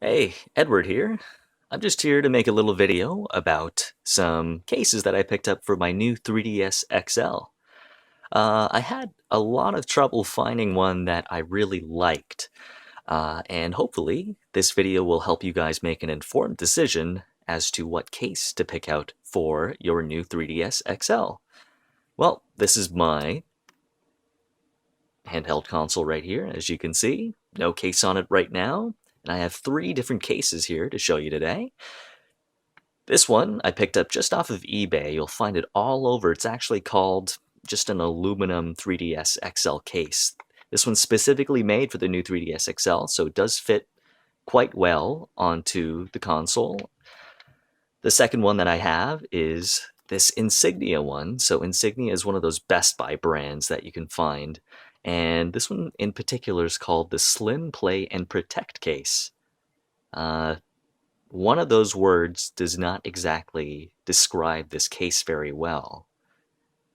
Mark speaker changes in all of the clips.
Speaker 1: Hey, Edward here. I'm just here to make a little video about some cases that I picked up for my new 3DS XL. I had a lot of trouble finding one that I really liked, and hopefully this video will help you guys make an informed decision as to what case to pick out for your new 3DS XL. Well, this is my handheld console right here, as you can see. No case on it right now, and I have three different cases here to show you today. This one I picked up just off of eBay. You'll find it all over. It's actually called just an aluminum 3DS XL case. This one's specifically made for the new 3DS XL, so it does fit quite well onto the console. The second one that I have is this Insignia one. So Insignia is one of those Best Buy brands that you can find. And this one in particular is called the Slim Play and Protect case. One of those words does not exactly describe this case very well.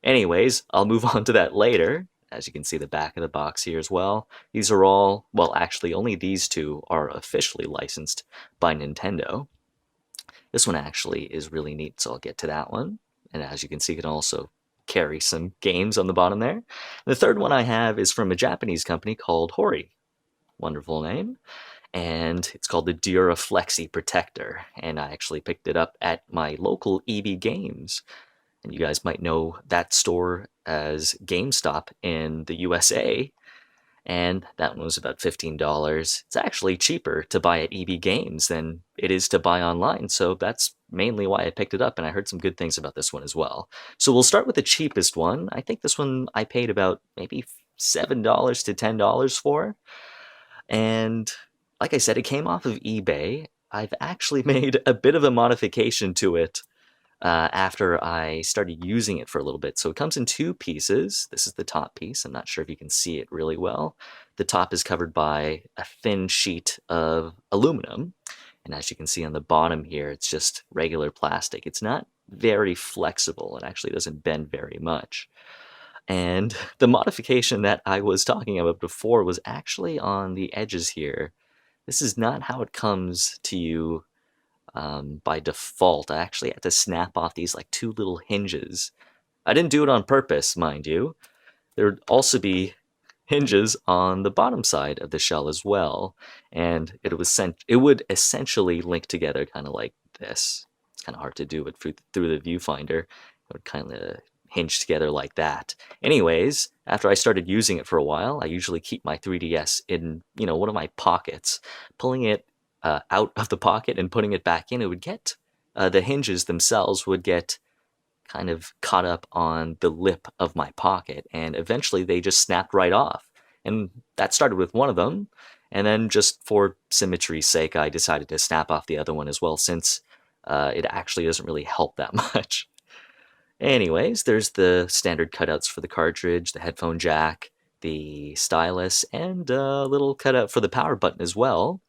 Speaker 1: Anyways, I'll move on to that later. As you can see the back of the box here as well. These are all, well actually only these two are officially licensed by Nintendo. This one actually is really neat, so I'll get to that one. And as you can see, it can also carry some games on the bottom there. The third one I have is from a Japanese company called Hori. Wonderful name. And it's called the Duraflexi Protector. And I actually picked it up at my local EB Games. And you guys might know that store as GameStop in the USA. And that one was about $15. It's actually cheaper to buy at EB Games than it is to buy online, so that's mainly why I picked it up, and I heard some good things about this one as well. So we'll start with the cheapest one. I think this one I paid about maybe $7 to $10 for. And like I said, it came off of eBay. I've actually made a bit of a modification to it after I started using it for a little bit. So it comes in two pieces. This is the top piece. I'm not sure if you can see it really well. The top is covered by a thin sheet of aluminum. And as you can see on the bottom here, it's just regular plastic. It's not very flexible. It actually doesn't bend very much. And the modification that I was talking about before was actually on the edges here. This is not how it comes to you by default. I actually had to snap off these like two little hinges. I didn't do it on purpose, mind you. There would also be hinges on the bottom side of the shell as well, and it would essentially link together kind of like this. It's kind of hard to do it through the viewfinder. It would kind of hinge together like that. Anyways, after I started using it for a while, I usually keep my 3DS in, one of my pockets. Pulling it out of the pocket and putting it back in, it would get, the hinges themselves would get kind of caught up on the lip of my pocket, and eventually they just snapped right off. And that started with one of them, and then just for symmetry's sake, I decided to snap off the other one as well, since it actually doesn't really help that much. Anyways, there's the standard cutouts for the cartridge, the headphone jack, the stylus, and a little cutout for the power button as well.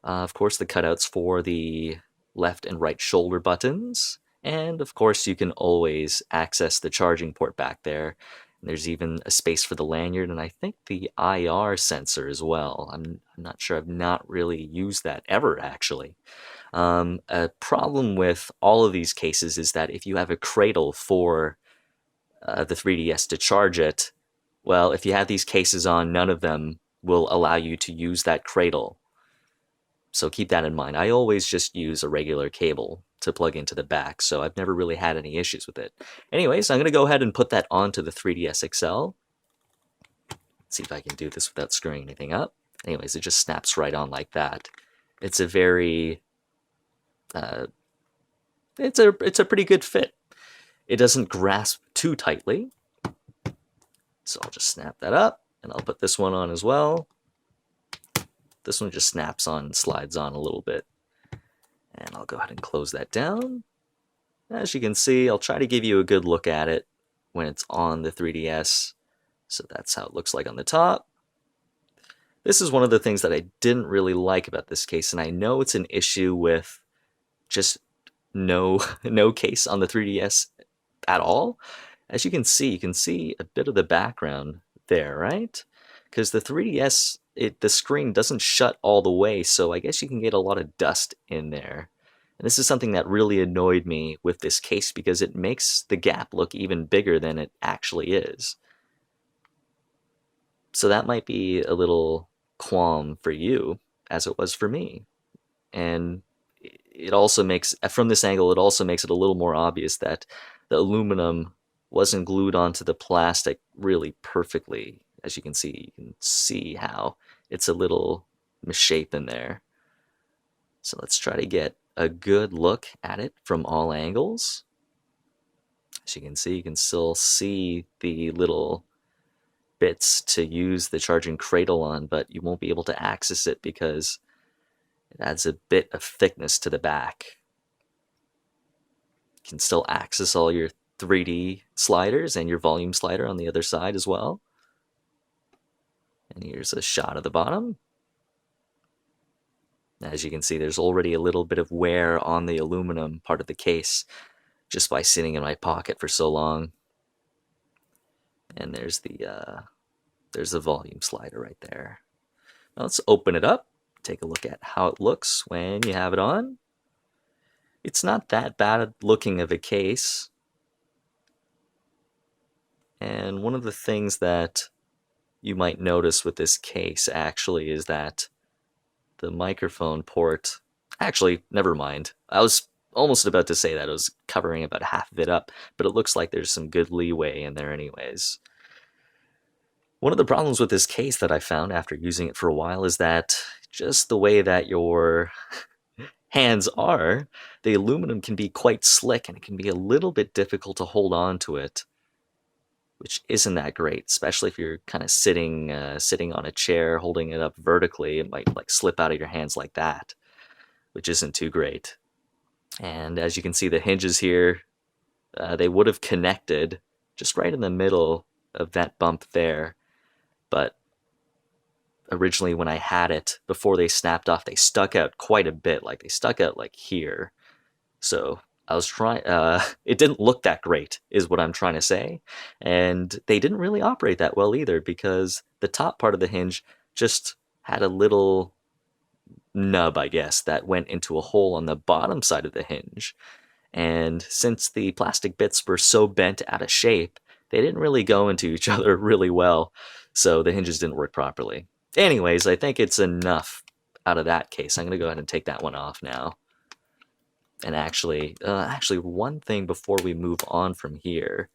Speaker 1: Of course, the cutouts for the left and right shoulder buttons. And of course, you can always access the charging port back there. And there's even a space for the lanyard, and I think the IR sensor as well. I'm not sure. I've not really used that ever, actually. A problem with all of these cases is that if you have a cradle for the 3DS to charge it, well, if you have these cases on, none of them will allow you to use that cradle. So keep that in mind. I always just use a regular cable to plug into the back, so I've never really had any issues with it. Anyways, I'm going to go ahead and put that onto the 3DS XL. See if I can do this without screwing anything up. Anyways, it just snaps right on like that. It's a very... it's a pretty good fit. It doesn't grasp too tightly. So I'll just snap that up, and I'll put this one on as well. This one just snaps on and slides on a little bit. And I'll go ahead and close that down. As you can see, I'll try to give you a good look at it when it's on the 3DS. So that's how it looks like on the top. This is one of the things that I didn't really like about this case, and I know it's an issue with just no case on the 3DS at all. As you can see a bit of the background there, right? Because the 3DS the screen doesn't shut all the way, so I guess you can get a lot of dust in there. And this is something that really annoyed me with this case because it makes the gap look even bigger than it actually is. So that might be a little qualm for you, as it was for me. And it also makes, from this angle, it also makes it a little more obvious that the aluminum wasn't glued onto the plastic really perfectly. As you can see how it's a little misshapen there. So let's try to get a good look at it from all angles. As you can still see the little bits to use the charging cradle on, but you won't be able to access it because it adds a bit of thickness to the back. You can still access all your 3D sliders and your volume slider on the other side as well. And here's a shot of the bottom. As you can see, there's already a little bit of wear on the aluminum part of the case just by sitting in my pocket for so long. And there's the volume slider right there. Now let's open it up, take a look at how it looks when you have it on. It's not that bad looking of a case. And one of the things that you might notice with this case actually is that the microphone port, actually, never mind. I was almost about to say that. I was covering about half of it up, but it looks like there's some good leeway in there anyways. One of the problems with this case that I found after using it for a while is that just the way that your hands are, the aluminum can be quite slick and it can be a little bit difficult to hold on to it, which isn't that great, especially if you're kind of sitting on a chair, holding it up vertically. It might like slip out of your hands like that, which isn't too great. And as you can see, the hinges here, they would have connected just right in the middle of that bump there. But originally when I had it, before they snapped off, they stuck out quite a bit. Like they stuck out like here. So I was trying, it didn't look that great is what I'm trying to say. And they didn't really operate that well either because the top part of the hinge just had a little nub, I guess, that went into a hole on the bottom side of the hinge. And since the plastic bits were so bent out of shape, they didn't really go into each other really well. So the hinges didn't work properly. Anyways, I think it's enough out of that case. I'm going to go ahead and take that one off now. And actually, one thing before we move on from here,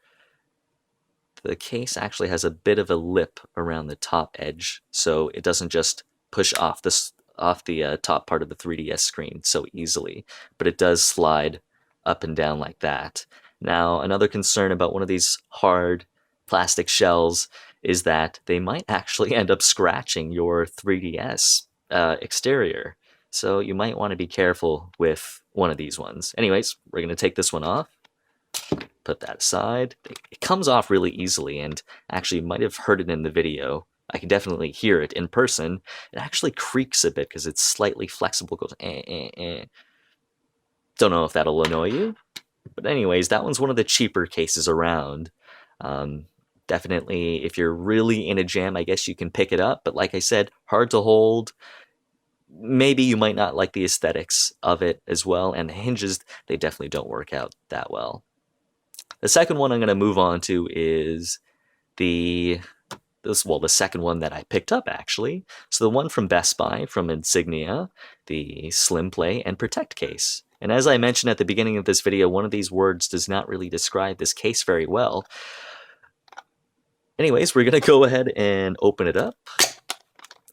Speaker 1: the case actually has a bit of a lip around the top edge, so it doesn't just push off the top part of the 3DS screen so easily, but it does slide up and down like that. Now, another concern about one of these hard plastic shells is that they might actually end up scratching your 3DS exterior. So you might want to be careful with one of these ones. Anyways, we're going to take this one off, put that aside. It comes off really easily, and actually you might have heard it in the video. I can definitely hear it in person. It actually creaks a bit because it's slightly flexible. It goes eh, eh, eh. Don't know if that'll annoy you. But anyways, that one's one of the cheaper cases around. Definitely, if you're really in a jam, I guess you can pick it up. But like I said, hard to hold. Maybe you might not like the aesthetics of it as well. And the hinges, they definitely don't work out that well. The second one I'm going to move on to is the second one that I picked up, actually. So the one from Best Buy, from Insignia, the Slim Play and Protect case. And as I mentioned at the beginning of this video, one of these words does not really describe this case very well. Anyways, we're going to go ahead and open it up.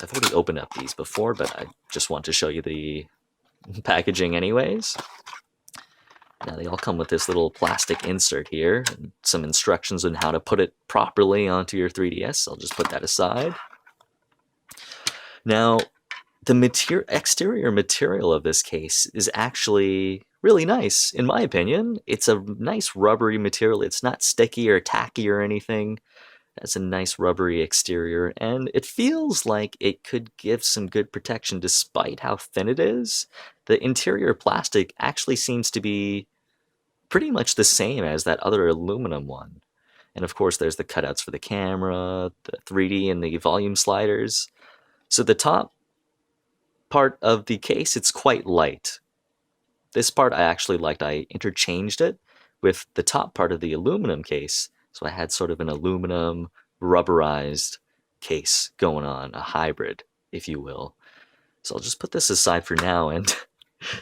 Speaker 1: I've already opened up these before, but I just want to show you the packaging anyways. Now they all come with this little plastic insert here, and some instructions on how to put it properly onto your 3DS. I'll just put that aside. Now, the exterior material of this case is actually really nice, in my opinion. It's a nice rubbery material. It's not sticky or tacky or anything. That's a nice rubbery exterior, and it feels like it could give some good protection despite how thin it is. The interior plastic actually seems to be pretty much the same as that other aluminum one. And of course, there's the cutouts for the camera, the 3D and the volume sliders. So the top part of the case, it's quite light. This part I actually liked. I interchanged it with the top part of the aluminum case. So I had sort of an aluminum rubberized case going on, a hybrid, if you will. So I'll just put this aside for now, and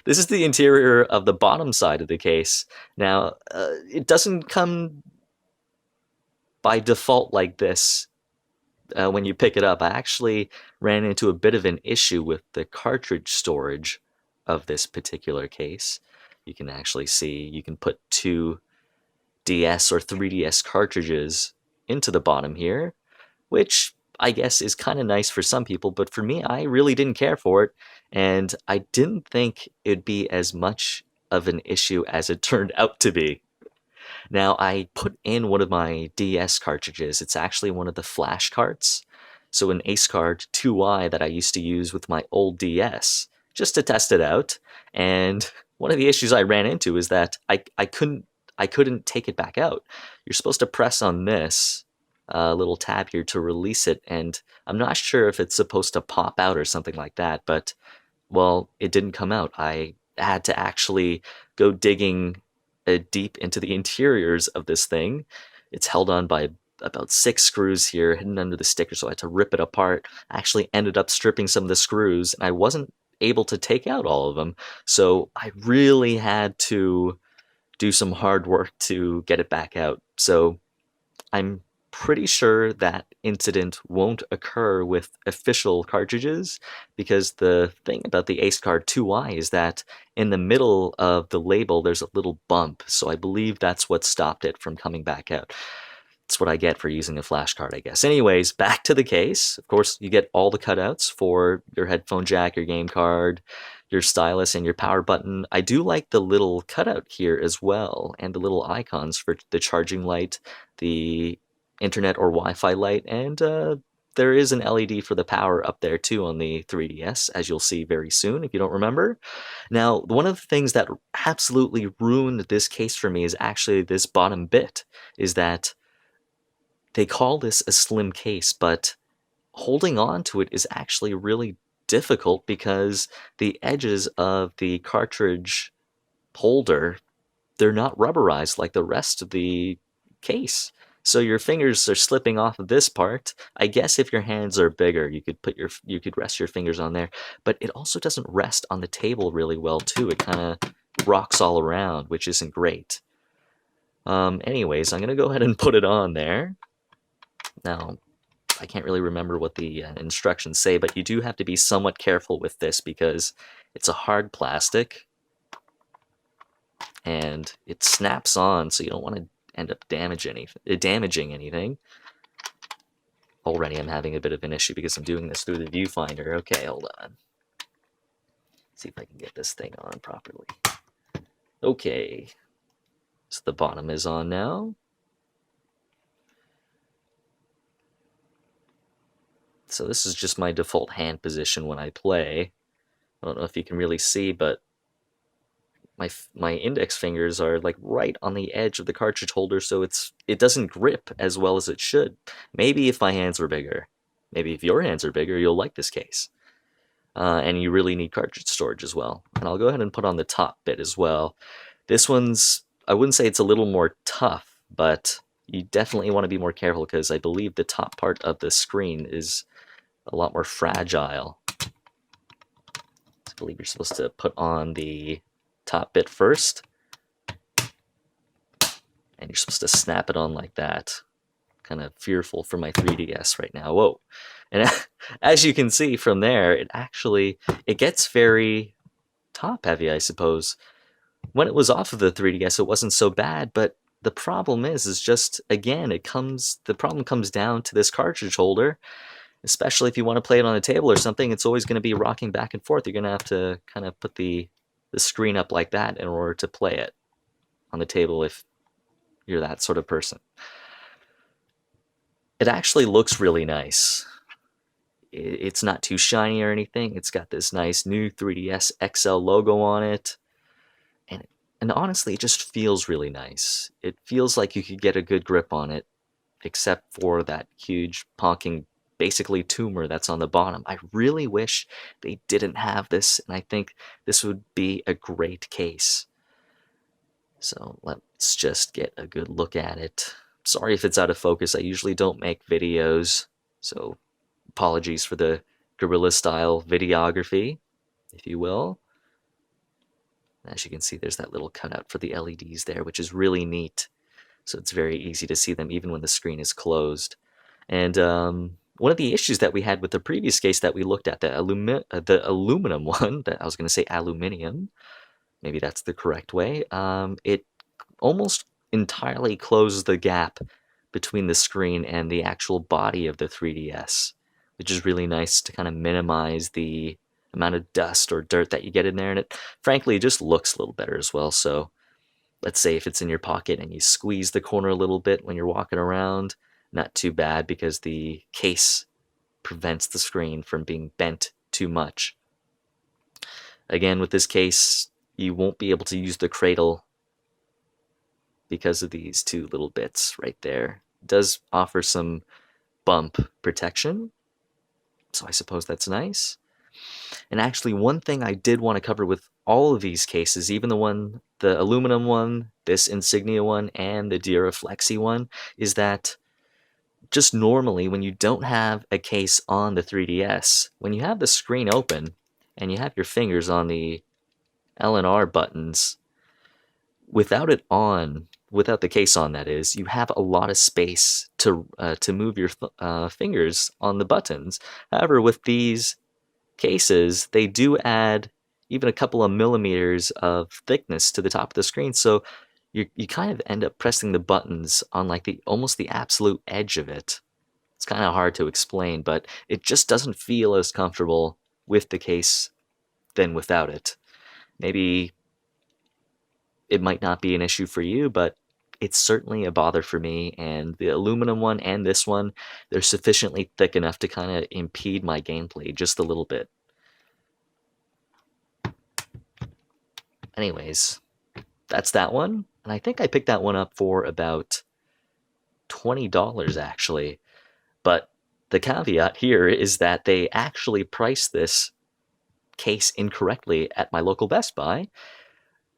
Speaker 1: this is the interior of the bottom side of the case. Now, it doesn't come by default like this when you pick it up. I actually ran into a bit of an issue with the cartridge storage of this particular case. You can actually see you can put two DS or 3DS cartridges into the bottom here, which I guess is kind of nice for some people, but for me, I really didn't care for it, and I didn't think it'd be as much of an issue as it turned out to be. Now, I put in one of my DS cartridges. It's actually one of the flash carts. So an Ace card 2i that I used to use with my old DS, just to test it out. And one of the issues I ran into is that I couldn't take it back out. You're supposed to press on this little tab here to release it, and I'm not sure if it's supposed to pop out or something like that, but well, it didn't come out. I had to actually go digging deep into the interiors of this thing. It's held on by about 6 screws here hidden under the sticker, so I had to rip it apart. I actually ended up stripping some of the screws, and I wasn't able to take out all of them, so I really had to do some hard work to get it back out. So I'm pretty sure that incident won't occur with official cartridges, because the thing about the Ace Card 2i is that in the middle of the label there's a little bump, so I believe that's what stopped it from coming back out. That's what I get for using a flash card, I guess. Anyways, back to the case. Of course, you get all the cutouts for your headphone jack, your game card, your stylus, and your power button. I do like the little cutout here as well, and the little icons for the charging light, the internet or Wi-Fi light, and there is an LED for the power up there too on the 3DS, as you'll see very soon if you don't remember. Now, one of the things that absolutely ruined this case for me is actually this bottom bit, is that they call this a slim case, but holding on to it is actually really difficult because the edges of the cartridge holder, they're not rubberized like the rest of the case. So your fingers are slipping off of this part. I guess if your hands are bigger, you could rest your fingers on there, but it also doesn't rest on the table really well too. It kind of rocks all around, which isn't great. Anyways, I'm gonna go ahead and put it on there. Now, I can't really remember what the instructions say, but you do have to be somewhat careful with this because it's a hard plastic and it snaps on, so you don't want to end up damaging anything. Already I'm having a bit of an issue because I'm doing this through the viewfinder. Okay, hold on. See if I can get this thing on properly. Okay, so the bottom is on now. So this is just my default hand position when I play. I don't know if you can really see, but my index fingers are like right on the edge of the cartridge holder, so it doesn't grip as well as it should. Maybe if my hands were bigger, maybe if your hands are bigger, you'll like this case. And you really need cartridge storage as well. And I'll go ahead and put on the top bit as well. This one's, I wouldn't say it's a little more tough, but you definitely want to be more careful because I believe the top part of the screen is a lot more fragile. I believe you're supposed to put on the top bit first, and you're supposed to snap it on like that. Kind of fearful for my 3DS right now. Whoa. And as you can see from there, it gets very top heavy, I suppose. When it was off of the 3DS, it wasn't so bad, but the problem is just, again, the problem comes down to this cartridge holder. Especially if you want to play it on a table or something, it's always going to be rocking back and forth. You're going to have to kind of put the screen up like that in order to play it on the table if you're that sort of person. It actually looks really nice. It's not too shiny or anything. It's got this nice new 3DS XL logo on it. And honestly, it just feels really nice. It feels like you could get a good grip on it, except for that huge honking basically tumor that's on the bottom. I really wish they didn't have this, and I think this would be a great case. So let's just get a good look at it. Sorry if it's out of focus. I usually don't make videos, so apologies for the guerrilla style videography, if you will. As you can see, there's that little cutout for the LEDs there, which is really neat. So it's very easy to see them even when the screen is closed. And one of the issues that we had with the previous case that we looked at, the aluminum one, that I was going to say aluminium, maybe that's the correct way, it almost entirely closes the gap between the screen and the actual body of the 3DS, which is really nice to kind of minimize the amount of dust or dirt that you get in there, and it frankly just looks a little better as well. So let's say if it's in your pocket and you squeeze the corner a little bit when you're walking around, not too bad because the case prevents the screen from being bent too much. Again, with this case, you won't be able to use the cradle because of these two little bits right there. It does offer some bump protection, so I suppose that's nice. And actually, one thing I did want to cover with all of these cases, even the aluminum one, this Insignia one, and the Duraflexi one, is that just normally when you don't have a case on the 3DS, when you have the screen open and you have your fingers on the L and R buttons, without the case on, that is, you have a lot of space to move your fingers on the buttons. However, with these cases, they do add even a couple of millimeters of thickness to the top of the screen, so you kind of end up pressing the buttons on like almost the absolute edge of it. It's kind of hard to explain, but it just doesn't feel as comfortable with the case than without it. Maybe it might not be an issue for you, but it's certainly a bother for me, and the aluminum one and this one, they're sufficiently thick enough to kind of impede my gameplay just a little bit. Anyways, that's that one, and I think I picked that one up for about $20 actually, but the caveat here is that they actually priced this case incorrectly at my local Best Buy,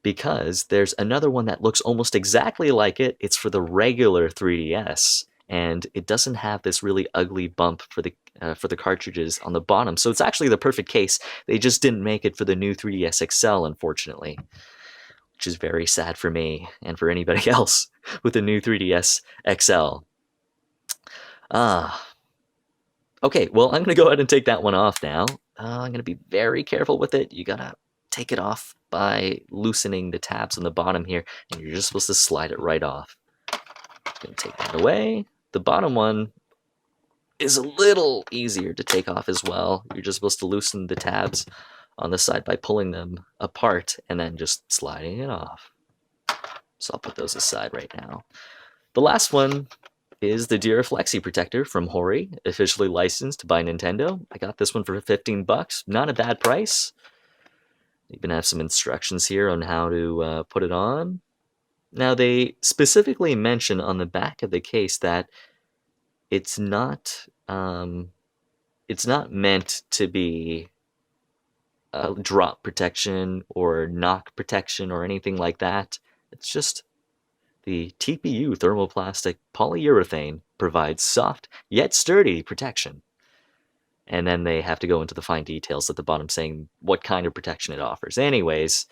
Speaker 1: because there's another one that looks almost exactly like it. It's for the regular 3DS, and it doesn't have this really ugly bump for the cartridges on the bottom. So it's actually the perfect case. They just didn't make it for the new 3DS XL, unfortunately, which is very sad for me and for anybody else with the new 3DS XL. Okay, well, I'm going to go ahead and take that one off now. I'm going to be very careful with it. You got to take it off by loosening the tabs on the bottom here, and you're just supposed to slide it right off. Going to take that away. The bottom one is a little easier to take off as well. You're just supposed to loosen the tabs on the side by pulling them apart and then just sliding it off. So I'll put those aside right now. The last one is the Duraflexi protector from Hori, officially licensed by Nintendo. I got this one for 15 bucks. Not a bad price. Even have some instructions here on how to put it on. Now, they specifically mention on the back of the case that it's not meant to be drop protection or knock protection or anything like that. It's just the TPU thermoplastic polyurethane provides soft yet sturdy protection. And then they have to go into the fine details at the bottom saying what kind of protection it offers. Anyways,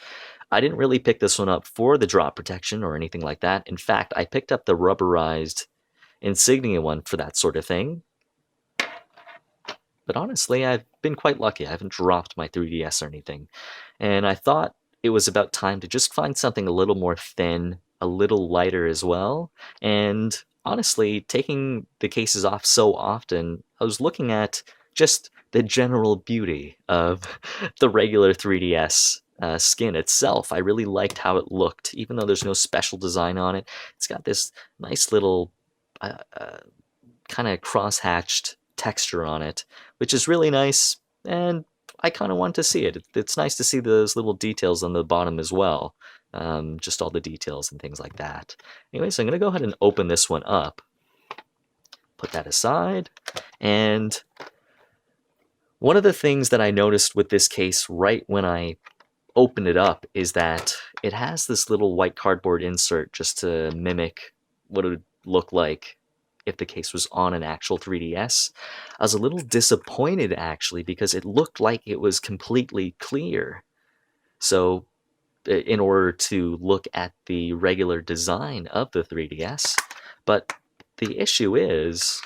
Speaker 1: I didn't really pick this one up for the drop protection or anything like that. In fact, I picked up the rubberized Insignia one for that sort of thing. But honestly, I've been quite lucky. I haven't dropped my 3DS or anything. And I thought it was about time to just find something a little more thin, a little lighter as well. And honestly, taking the cases off so often, I was looking at just the general beauty of the regular 3DS skin itself. I really liked how it looked, even though there's no special design on it. It's got this nice little kind of cross-hatched texture on it, which is really nice, and I kind of want to see it. It's nice to see those little details on the bottom as well, just all the details and things like that. Anyway, so I'm going to go ahead and open this one up, put that aside, And one of the things that I noticed with this case right when I opened it up is that it has this little white cardboard insert just to mimic what it would look like if the case was on an actual 3DS. I was a little disappointed actually because it looked like it was completely clear. So in order to look at the regular design of the 3DS, but the issue is,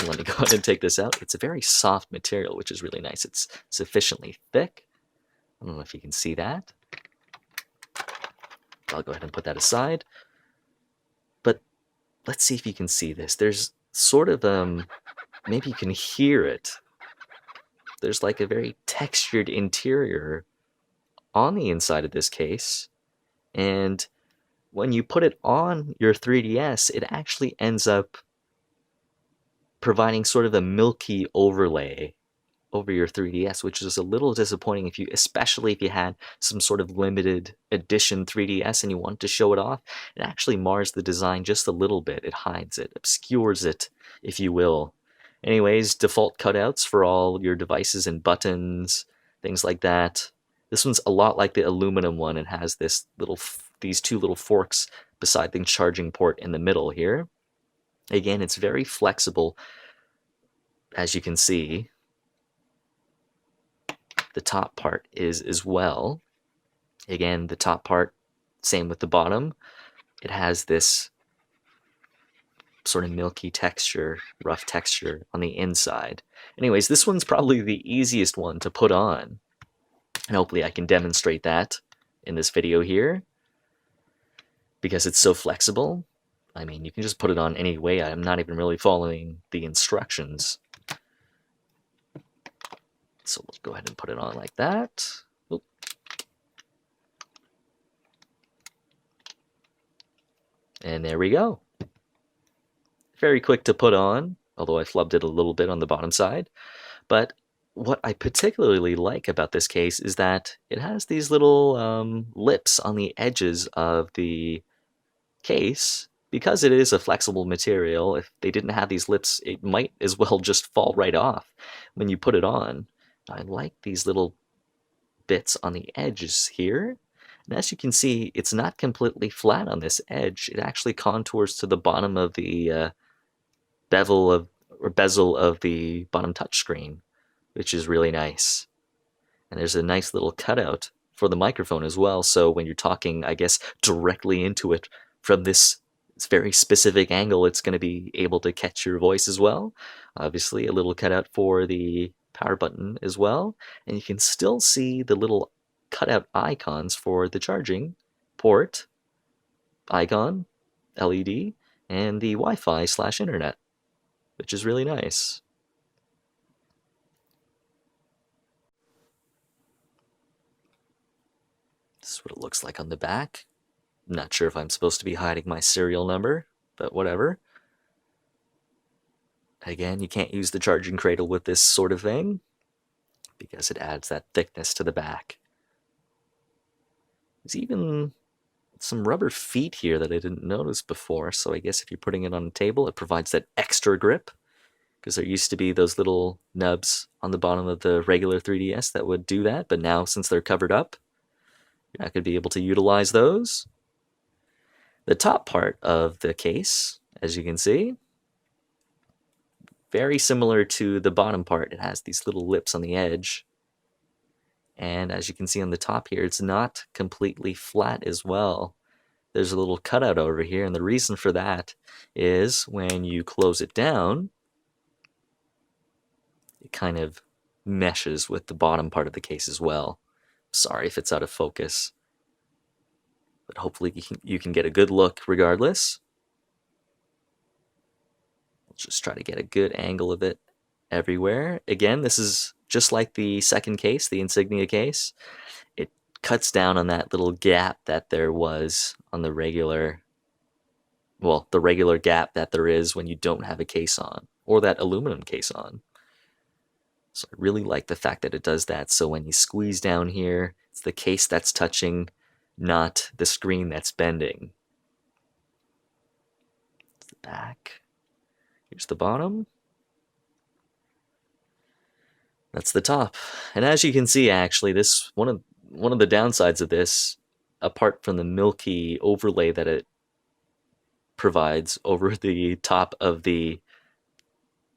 Speaker 1: let me go ahead and take this out, it's a very soft material, which is really nice. It's sufficiently thick. I don't know if you can see that. I'll go ahead and put that aside. But let's see if you can see this. There's sort of, maybe you can hear it. There's like a very textured interior on the inside of this case. And when you put it on your 3DS, it actually ends up providing sort of a milky overlay over your 3DS, which is a little disappointing if you, especially if you had some sort of limited edition 3DS and you want to show it off. It actually mars the design just a little bit. It hides it, obscures it, if you will. Anyways, default cutouts for all your devices and buttons, things like that. This one's a lot like the aluminum one. It has this these two little forks beside the charging port in the middle here. Again, it's very flexible, as you can see. The top part is as well. Again, the top part, same with the bottom. It has this sort of milky texture, rough texture on the inside. Anyways, this one's probably the easiest one to put on. And hopefully I can demonstrate that in this video here. Because it's so flexible. I mean, you can just put it on any way. I'm not even really following the instructions. So let's go ahead and put it on like that. Oop. And there we go. Very quick to put on, although I flubbed it a little bit on the bottom side. But what I particularly like about this case is that it has these little lips on the edges of the case. Because it is a flexible material, if they didn't have these lips, it might as well just fall right off when you put it on. I like these little bits on the edges here. And as you can see, it's not completely flat on this edge. It actually contours to the bottom of the bezel of the bottom touchscreen, which is really nice. And there's a nice little cutout for the microphone as well, so when you're talking, I guess, directly into it from this very specific angle, it's going to be able to catch your voice as well. Obviously, a little cutout for the power button as well, and you can still see the little cutout icons for the charging port icon, LED, and the Wi-Fi/internet, which is really nice. This is what it looks like on the back. I'm not sure if I'm supposed to be hiding my serial number, but whatever. Again, you can't use the charging cradle with this sort of thing because it adds that thickness to the back. There's even some rubber feet here that I didn't notice before, so I guess if you're putting it on a table, it provides that extra grip, because there used to be those little nubs on the bottom of the regular 3DS that would do that, but now since they're covered up, you're not going to be able to utilize those. The top part of the case, as you can see, very similar to the bottom part. It has these little lips on the edge. And as you can see on the top here, it's not completely flat as well. There's a little cutout over here, and the reason for that is when you close it down, it kind of meshes with the bottom part of the case as well. Sorry if it's out of focus, but hopefully you can get a good look regardless. Let's just try to get a good angle of it everywhere. Again, this is just like the second case, the Insignia case. It cuts down on that little gap that there was on the regular, well, the regular gap that there is when you don't have a case on, or that aluminum case on. So I really like the fact that it does that. So when you squeeze down here, it's the case that's touching, not the screen that's bending. It's the back. Here's the bottom. That's the top. And as you can see, actually, this one of the downsides of this, apart from the milky overlay that it provides over the top of the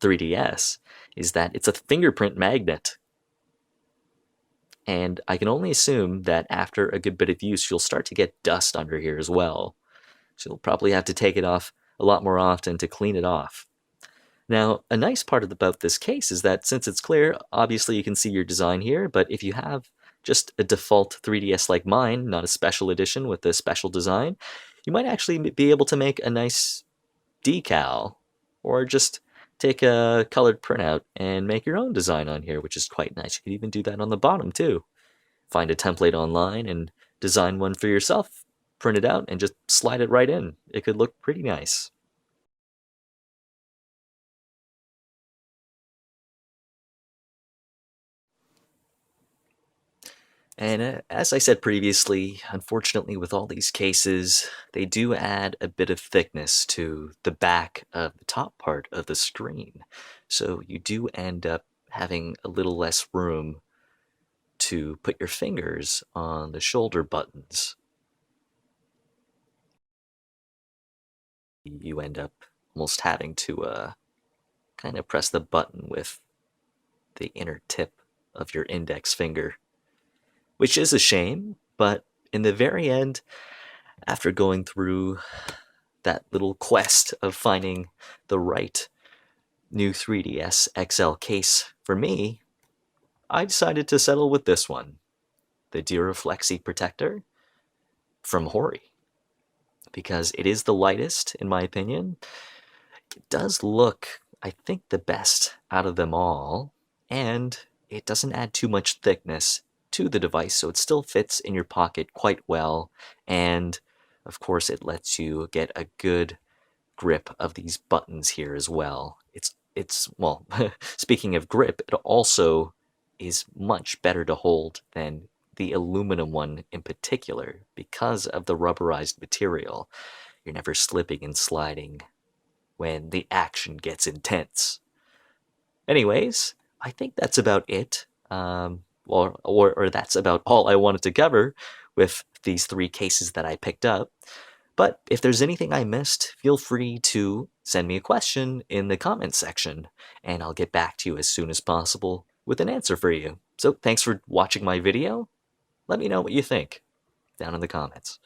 Speaker 1: 3DS, is that it's a fingerprint magnet. And I can only assume that after a good bit of use, you'll start to get dust under here as well. So you'll probably have to take it off a lot more often to clean it off. Now, a nice part about this case is that since it's clear, obviously you can see your design here, but if you have just a default 3DS like mine, not a special edition with a special design, you might actually be able to make a nice decal, or just take a colored printout and make your own design on here, which is quite nice. You could even do that on the bottom too. Find a template online and design one for yourself, print it out, and just slide it right in. It could look pretty nice. And as I said previously, unfortunately, with all these cases, they do add a bit of thickness to the back of the top part of the screen. So you do end up having a little less room to put your fingers on the shoulder buttons. You end up almost having to kind of press the button with the inner tip of your index finger, which is a shame, but in the very end, after going through that little quest of finding the right new 3DS XL case for me, I decided to settle with this one, the Duraflexi Protector from Hori, because it is the lightest, in my opinion. It does look, I think, the best out of them all, and it doesn't add too much thickness to the device, so it still fits in your pocket quite well, and of course it lets you get a good grip of these buttons here as well. It's well, speaking of grip, it also is much better to hold than the aluminum one in particular because of the rubberized material. You're never slipping and sliding when the action gets intense. Anyways, I think that's about it. Or that's about all I wanted to cover with these three cases that I picked up. But if there's anything I missed, feel free to send me a question in the comments section, and I'll get back to you as soon as possible with an answer for you. So thanks for watching my video. Let me know what you think down in the comments.